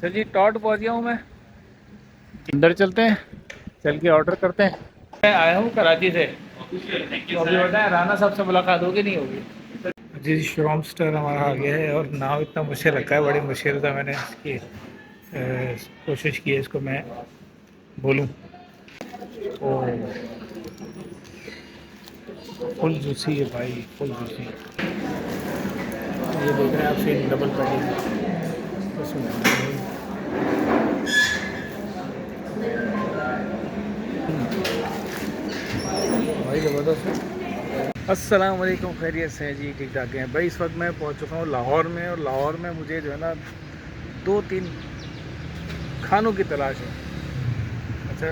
तो जी टॉट पहुंच गया हूँ मैं। अंदर चलते हैं, चल के ऑर्डर करते हैं। मैं आया हूँ कराची से, तो अभी बताएं राना साहब से मुलाकात होगी नहीं होगी। जी श्रॉमस्टर हमारा आ गया है और नाव इतना मुश्किल रखा है, बड़ी मुश्किल था। मैंने इसकी कोशिश की है इसको मैं बोलूँ। ओ फुल जूसी है भाई, फुल जूसी। ये देख रहे हैं आप, सीन डबल पैकिंग उसमें। भाई ज़बरदस्त है। अस्सलाम वालेकुम, खैरियत से हैं जी? ठीक ठाक हैं भाई। इस वक्त मैं पहुंच चुका हूं लाहौर में, और लाहौर में मुझे जो है ना 2-3 खानों की तलाश है। अच्छा,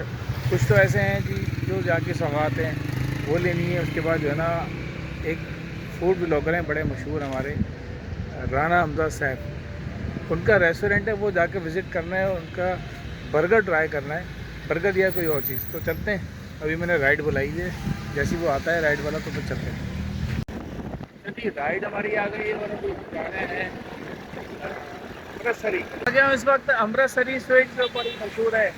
कुछ तो ऐसे हैं जी जो जाके सौगात हैं वो लेनी है। उसके बाद जो है ना एक फूड ब्लॉगर हैं बड़े मशहूर हमारे, राना हमजा साहब, उनका रेस्टोरेंट है, वो जाके विज़िट करना है। उनका बर्गर ट्राई करना है, बर्गर या कोई और चीज़। तो चलते हैं, अभी मैंने राइड बुलाई है, जैसे वो आता है राइड वाला तो फिर चलते हैं। चलिए राइड हमारी आ गई है और अभी जा रहे हैं अमृतसरी। आ गया हूँ इस वक्त। अमृतसरी स्वीट जो बड़ी मशहूर है,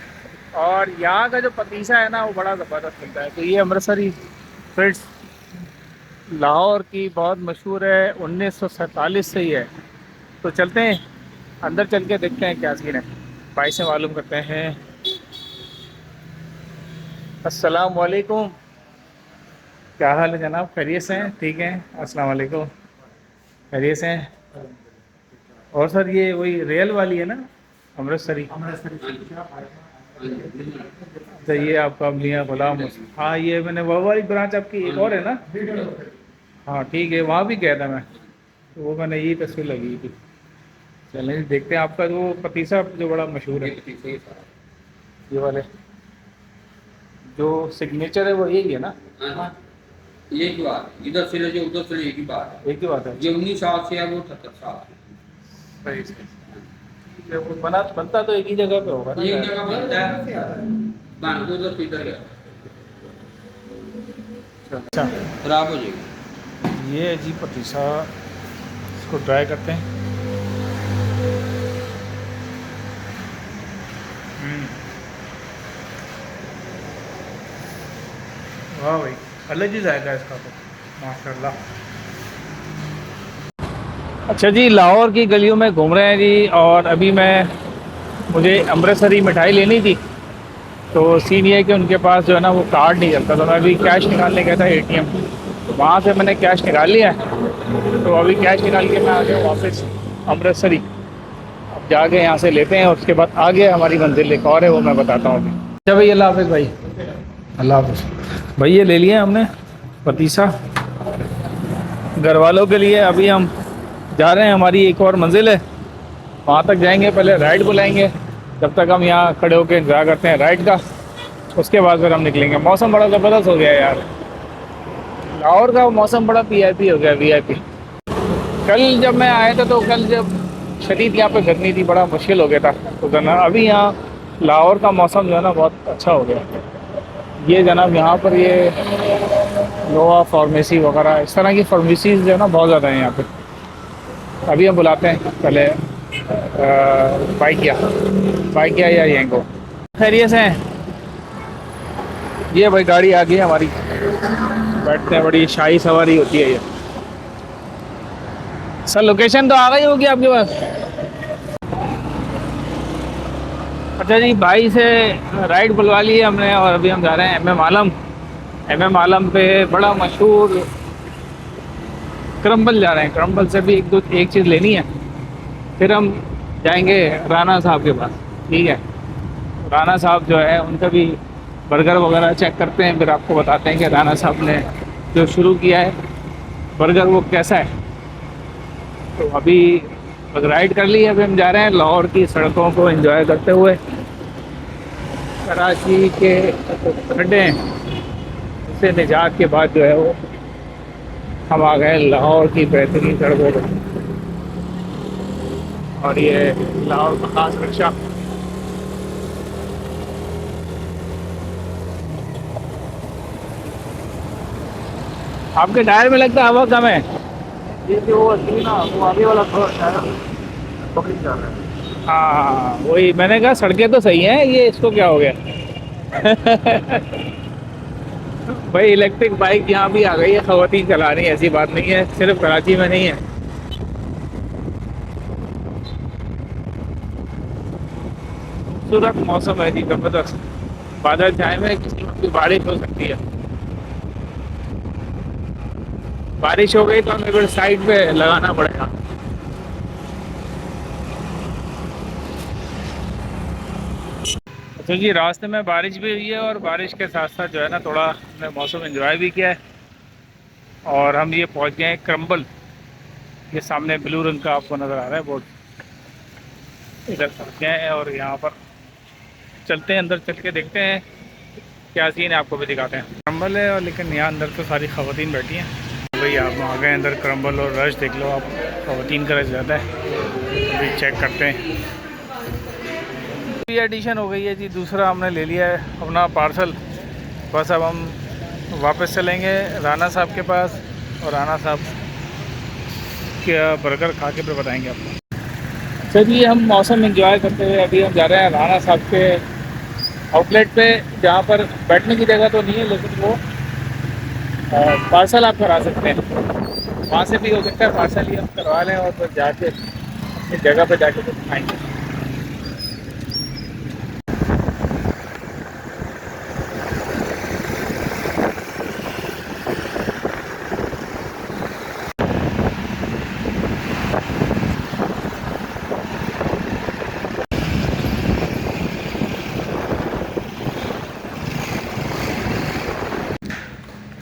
और यहाँ का जो पतीसा है ना वो बड़ा ज़बरदस्त मिलता है। तो ये अमृतसरी स्वीट्स लाहौर की बहुत मशहूर है, 1947 से ही है। तो चलते हैं अंदर, चल के देखते हैं क्या सीन है, भाई से मालूम करते हैं। अस्सलाम वालेकुम, क्या हाल है जनाब? खैरियत से हैं? ठीक है, अस्सलाम वालेकुम, खैरियत से हैं? और सर ये वही रियल वाली है ना, अमृतसरी? अच्छा, ये आपका मियाँ गुलाम हाँ, ये मैंने वो वाली ब्रांच आपकी एक और है ना? हाँ ठीक है, वहाँ भी गया था मैं, तो वो मैंने यही तस्वीर लगी थी। चलें देखते हैं आपका जो पतीसा जो बड़ा मशहूर है, ये वाले जो सिग्नेचर है वो यही है ना? हाँ, एक ही बात, इधर से ले जाओ उधर से ले, एक ही बात है। एक ही बात है। जो 19 साल से है वो 78 साल सही सही। तो वो बनता तो एक ही जगह पे होगा ना? एक जगह बनता है, बन दो उधर से इधर गया, अच्छा, खराब हो जाएगी। ये है जी पतीसा, इसको ट्राई करते हैं। वाह भाई, अलग ही जाएगा इसका तो, माशाल्लाह। अच्छा जी, लाहौर की गलियों में घूम रहे हैं जी, और अभी मुझे अमृतसरी मिठाई लेनी थी। तो सीन ये है कि उनके पास जो है ना वो कार्ड नहीं चलता, तो मैं अभी कैश निकालने गया था एटीएम, तो वहाँ से मैंने कैश निकाल लिया है। तो अभी कैश निकाल के मैं आ गया वापस अमृतसरी। अब जाके यहाँ से लेते हैं, और उसके बाद आगे हमारी मंजिल एक और है, वो मैं बताता हूँ अभी। अच्छा भाई, अल्लाह हाफ़िज़ भाई, अल्लाह हाफ़िज़ भाई। ये ले लिया हमने पतीसा घर वालों के लिए। अभी हम जा रहे हैं, हमारी एक और मंजिल है, वहाँ तक जाएंगे। पहले राइड बुलाएंगे, जब तक हम यहाँ खड़े होकर इंतजार करते हैं राइड का, उसके बाद फिर हम निकलेंगे। मौसम बड़ा ज़बरदस्त हो गया है यार, लाहौर का मौसम बड़ा वीआईपी हो गया, वीआईपी। कल जब मैं आया था तो कल जब शदीद यहाँ पे गर्मी थी, बड़ा मुश्किल हो गया था तो करना। अभी यहाँ लाहौर का मौसम जो है ना बहुत अच्छा हो गया। ये जनाब यहाँ पर ये लोहा फार्मेसी वगैरह इस तरह की फार्मेसीज जो है ना बहुत ज़्यादा है यहाँ पे। अभी हम बुलाते हैं पहले बाइकिया या येंगो। खैरियत से हैं? ये भाई गाड़ी आ गई है हमारी, बैठते हैं, बड़ी शाही सवारी होती है ये। सर लोकेशन तो आ गई होगी आपके पास? अच्छा जी, भाई से राइड बुलवा ली है हमने, और अभी हम जा रहे हैं एमएम आलम। एमएम आलम पे बड़ा मशहूर क्रम्बल जा रहे हैं, क्रम्बल से भी एक चीज़ लेनी है, फिर हम जाएंगे राना साहब के पास। ठीक है, राना साहब जो है उनका भी बर्गर वगैरह चेक करते हैं, फिर आपको बताते हैं कि राना साहब ने जो शुरू किया है बर्गर वो कैसा है। तो अभी बस राइड कर ली है, अभी हम जा रहे हैं लाहौर की सड़कों को एंजॉय करते हुए। कराची के खड्डे से निजात के बाद जो है वो हम आ गए लाहौर की बेहतरीन सड़कों पर, और ये लाहौर का खास नक्शा। आपके टायर में लगता है हवा कम है। ये जो वो असली ना वो आगे वाला थोड़ा टायर पकड़ी जा रहा है। हाँ वही मैंने कहा, सड़कें तो सही हैं, ये इसको क्या हो गया। भाई इलेक्ट्रिक बाइक यहाँ भी आ गई है, खवातीन चला रही है, ऐसी बात नहीं है, सिर्फ कराची में नहीं है। खूबसूरत मौसम है जी, जबरदस्त। बादल छाए हुए हैं, किसी वक्त भी बारिश हो सकती है। बारिश हो गई तो हमें फिर साइड पे लगाना पड़ेगा। तो जी रास्ते में बारिश भी हुई है, और बारिश के साथ साथ जो है ना, थोड़ा हमने मौसम एंजॉय भी किया है। और हम ये पहुंच गए हैं क्रम्बल। ये सामने ब्लू रंग का आपको नज़र आ रहा है बोर्ड, इधर पहुंच गए हैं। और यहाँ पर चलते हैं, अंदर चल के देखते हैं क्या सीन है, आपको भी दिखाते हैं। क्रम्बल है, और लेकिन यहाँ अंदर तो सारी खवातीन बैठी हैं। भाई आप आ गए अंदर क्रम्बल, और रश देख लो आप, खवातीन का रश ज़्यादा है। अभी चेक करते हैं। एडिशन हो गई है जी, दूसरा हमने ले लिया है अपना पार्सल। बस अब हम वापस चलेंगे राना साहब के पास, और राना साहब क्या बर्गर खा के फिर बताएंगे आपको। चलिए हम मौसम एंजॉय करते हुए अभी हम जा रहे हैं राना साहब के आउटलेट पे, जहाँ पर बैठने की जगह तो नहीं है, लेकिन वो पार्सल आप करा सकते हैं। वहाँ से भी हो सकता है पार्सल ही हम करवा लें, और फिर जाके अपनी जगह पे जाके फिर खाएँगे।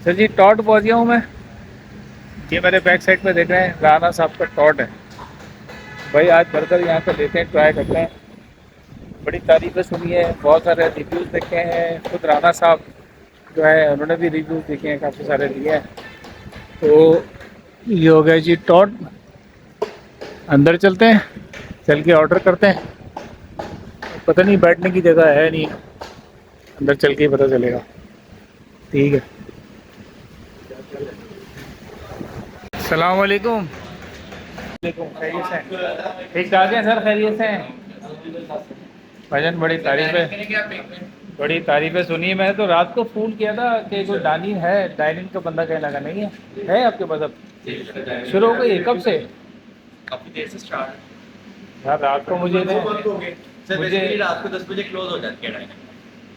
सर जी टॉट पहुँच गया हूँ मैं। ये मेरे बैक साइड पे देख रहे हैं, राना साहब का टॉट है। भाई आज बर्गर यहाँ पे लेते हैं, ट्राई करते हैं। बड़ी तारीफ़ें सुनी है, बहुत सारे रिव्यूज़ देखे हैं, खुद राना साहब जो है उन्होंने भी रिव्यूज़ देखे हैं, काफ़ी सारे दिए हैं। तो ये हो गया जी टॉट। अंदर चलते हैं, चल के ऑर्डर करते हैं। पता नहीं बैठने की जगह है नहीं, अंदर चल के ही पता चलेगा। ठीक है, अस्सलाम वालेकुम। खैरियत से हैं? ठीक ठाक है सर, खैरियत से हैं? भाईजान बड़ी तारीफ़ें सुनी है। मैंने तो रात को फ़ोन किया था कि कोई डाइनिंग है, डाइनिंग का बंदा कहने लगा नहीं है आपके पास अब? शुरू हो गई है कब से? काफी देर से स्टार्ट। यार रात को मुझे सर मुझे बेसिकली रात को 10 बजे क्लोज हो जाती है डाइनिंग।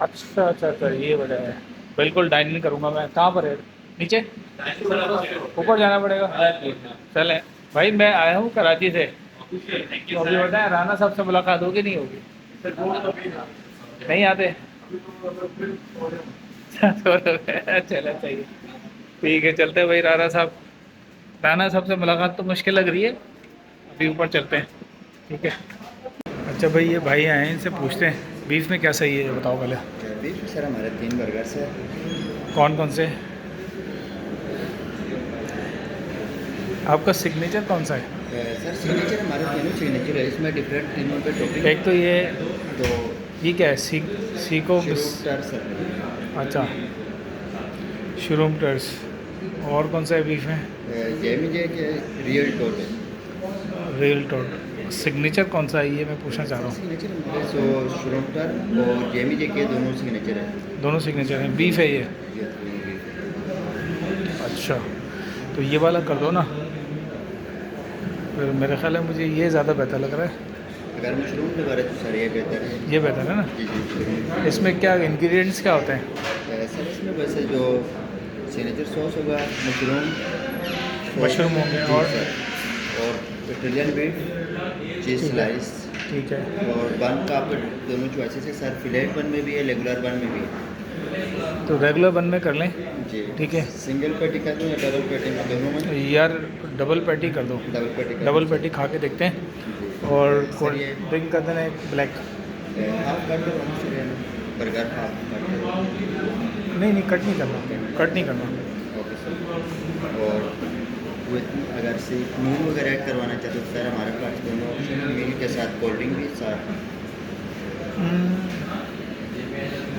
अच्छा ये वजह है। बिल्कुल डाइनिंग करूँगा मैं। कहाँ पर है? नीचे ऊपर जाना पड़ेगा। चलें भाई, मैं आया हूँ कराची से, तो अभी बताएं राना साहब से मुलाकात होगी नहीं होगी? नहीं आते? चलो चाहिए, ठीक है चलते हैं भाई। राना साहब से मुलाकात तो मुश्किल लग रही है, अभी ऊपर चलते हैं। ठीक है। अच्छा भाई, ये भाई आए हैं, इनसे पूछते हैं बीफ में क्या सही है, ये बताओ पहले। बीफ सर हमारे 3 बर्गर्स है। कौन कौन से? आपका सिग्नेचर कौन सा है? सर सिग्नेचर हमारे तीनों सिग्नेचर है, इसमें डिफरेंट तीनों पे टॉपिक। एक तो ये तो ये क्या है? सीको सर अच्छा, शरूम टर्स। और कौन सा है बीफ में? जेमी जे के रियल टोट है। रियल टोट। सिग्नेचर कौन सा है ये मैं पूछना चाह रहा हूँ। सिग्नेचर हमारे सो शरूम टर और जेमी जे के दोनों सिग्नेचर है। दोनों सिग्नेचर हैं, बीफ है ये? ये दोनों beef है। अच्छा, तो ये वाला कर दो ना फिर। मेरे ख्याल है मुझे ये ज़्यादा बेहतर लग रहा है। अगर मशरूम लगा रहे तो सर ये बेहतर है। ये बेहतर है ना? जी मशरूम। इसमें क्या इंग्रेडिएंट्स क्या होते हैं? सर इसमें वैसे जो सिग्नेचर सॉस होगा मशरूम हो गए, जी और सर, और इटालियन बीफ, चीज़ स्लाइस, ठीक है। और बन का आपको दोनों चॉइसेस है सर। फिलेट बन में भी है, रेगुलर बन में भी है। तो रेगुलर बन में कर लें। जी ठीक है। सिंगल पैटी कर दूँ या डबल पैटी में? दोनों में यार डबल पैटी कर दो। डबल पैटी कर डबल दूँ। पैटी खा के देखते हैं। जी। और सर कोल्ड ये ड्रिंक कर देना एक ब्लैक। हाफ कर दो, बर्गर हाफ कर दो। नहीं कट नहीं करना। Okay sir. और विथ अगर से मील वगैरह ऐड करवाना चाहते हो सर, हमारे पास दोनों ऑप्शन है। मील के साथ कोल्ड ड्रिंक भी साथ।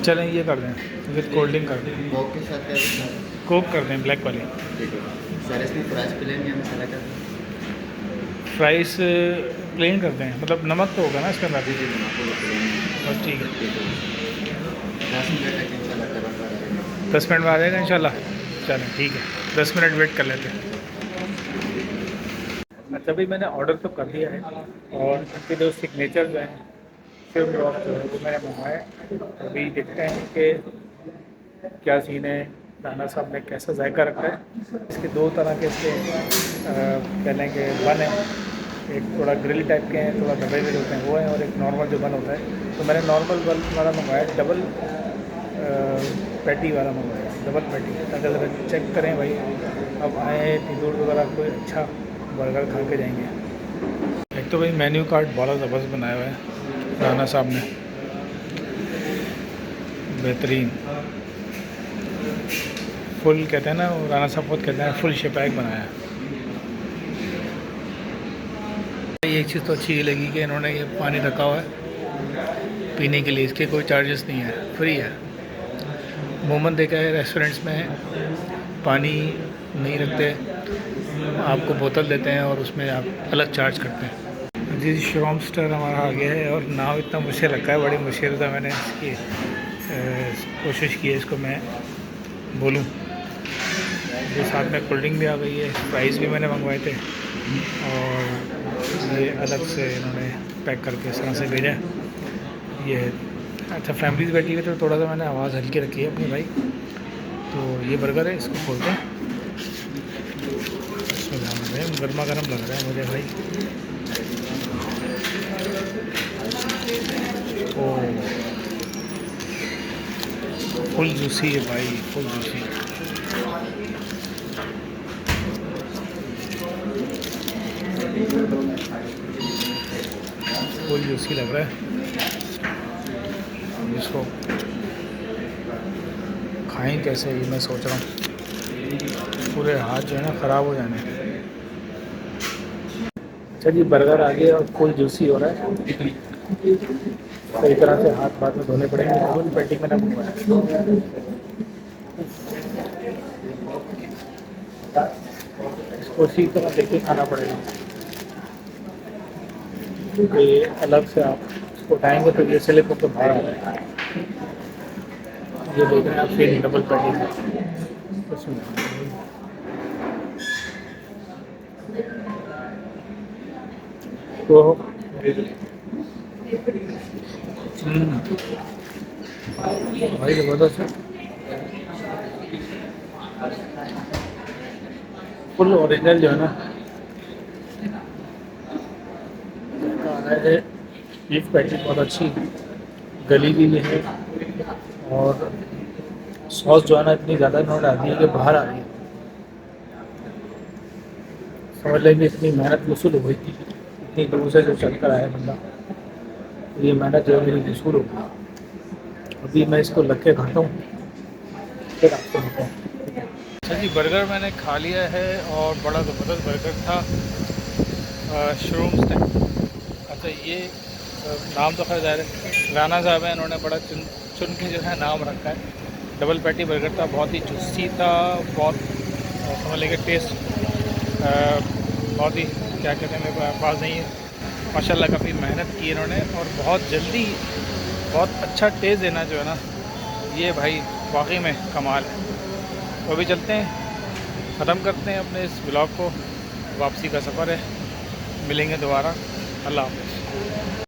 चलें ये कर दें, विद कोल्ड ड्रिंक कर दें। कोक के साथ क्या सर? कोक कर दें ब्लैक वाली। ठीक है सर। इसमें फ्राइज प्लेन या मसाला कर? फ्राइस प्लेन करते हैं, मतलब नमक तो होगा ना इसके अंदर? जी नमक को प्लेन बस ठीक है, 10 मिनट तक इंशाल्लाह कवर कर देंगे। 10 मिनट में आ जाएगा इंशाल्लाह। चलें ठीक है, 10 मिनट वेट कर लेते हैं। अच्छा भाई मैंने ऑर्डर तो कर दिया है और इनके जो सिग्नेचर जो हैं सिर्फ ड्रॉप जो है वो मैंने मंगवाया। अभी देखते हैं कि क्या सीन है, राना साहब ने कैसा जायका रखा है। इसके दो तरह के इसके कह लें कि बन है, एक थोड़ा ग्रिल टाइप के हैं, थोड़ा दबे हुए होते हैं वो हैं, और एक नॉर्मल जो बन होता है। तो मैंने नॉर्मल बन वाला मंगवाया, डबल पैटी वाला मंगवाया, डबल पैटी, ताकि ज़रा चेक करें भाई अब आए हैं इतनी दूर वगैरह कोई अच्छा बर्गर खा के जाएंगे। एक तो भाई मेन्यू कार्ड बड़ा ज़बरदस्त बनाया हुआ है राना साहब ने, बेहतरीन फुल कहते हैं ना, राना साहब खुद कहते हैं फुल शेपैक बनाया है। एक चीज़ तो अच्छी लगी कि इन्होंने ये पानी रखा हुआ है पीने के लिए, इसके कोई चार्जेस नहीं है, फ्री है। अमूमन देखा है रेस्टोरेंट्स में पानी नहीं रखते, आपको बोतल देते हैं और उसमें आप अलग चार्ज करते हैं। जी श्रॉमस्टर हमारा आ गया है और नाम इतना मुश्किल रखा है, बड़ी मुश्किल था। मैंने इसकी कोशिश की है इसको मैं बोलूं। ये साथ में कोल्ड ड्रिंक भी आ गई है, फ्राइज़ भी मैंने मंगवाए थे और ये अलग से इन्होंने पैक करके इस तरह से भेजा है। ये अच्छा फैमिलीज बैठी हुई तो थोड़ा सा मैंने आवाज़ हल्की रखी है अपनी भाई। तो ये बर्गर है, इसको खोलते हैं, इसमें ध्यान रखें, गर्मा गर्म लग रहा है मुझे भाई। ओ फुल जूसी है भाई, फुल जूसी। फुल जूसी लग रहा है। इसको खाएं कैसे ये मैं सोच रहा हूँ, पूरे हाथ जो है ना ख़राब हो जाने। अच्छा जी बर्गर आ गया और फुल जूसी हो रहा है, सही तरह से हाथ बाद में धोने पड़ेंगे। डबल पैटी में ना मंगवाया, इसको इसी तरह देख के खाना पड़ेगा, क्योंकि ये अलग से आप इसको उठाएंगे तो ये स्लिप होकर बाहर आ जाएगा। ये देख रहे हैं आप फिर डबल पैटी में तो भाई ज़बरदस्त है, फुल ओरिजिनल जो है ना बीफ पैटी बहुत अच्छी गली भी है और सॉस जो है ना इतनी ज़्यादा इन्होंने डाली है कि बाहर आ रही है। समझ लेंगे इतनी मेहनत वसूल हो गई थी, इतनी दूर से जो चल कर आया बंदा, तो ये मेहनत जो है मेरी वसूल हो गई। अभी मैं इसको लग के खाता हूँ फिर आपको बताऊँ। अच्छा जी बर्गर मैंने खा लिया है और बड़ा ज़बरदस्त बर्गर था, श्रूम्स टाइप। अच्छा ये नाम तो खैर ज़ाहिर है राना साहब है, इन्होंने बड़ा चुन के जो है नाम रखा है। डबल पैटी बर्गर था, बहुत ही जूसी था, बहुत समझ लेंगे टेस्ट बहुत ही क्या कहते हैं मेरे पास नहीं है। माशाल्लाह काफ़ी मेहनत की इन्होंने और बहुत जल्दी बहुत अच्छा टेस्ट देना जो है ना, ये भाई वाकई में कमाल है। तो अभी चलते हैं, ख़त्म करते हैं अपने इस ब्लॉग को, वापसी का सफ़र है, मिलेंगे दोबारा, अल्लाह हाफ़िज़।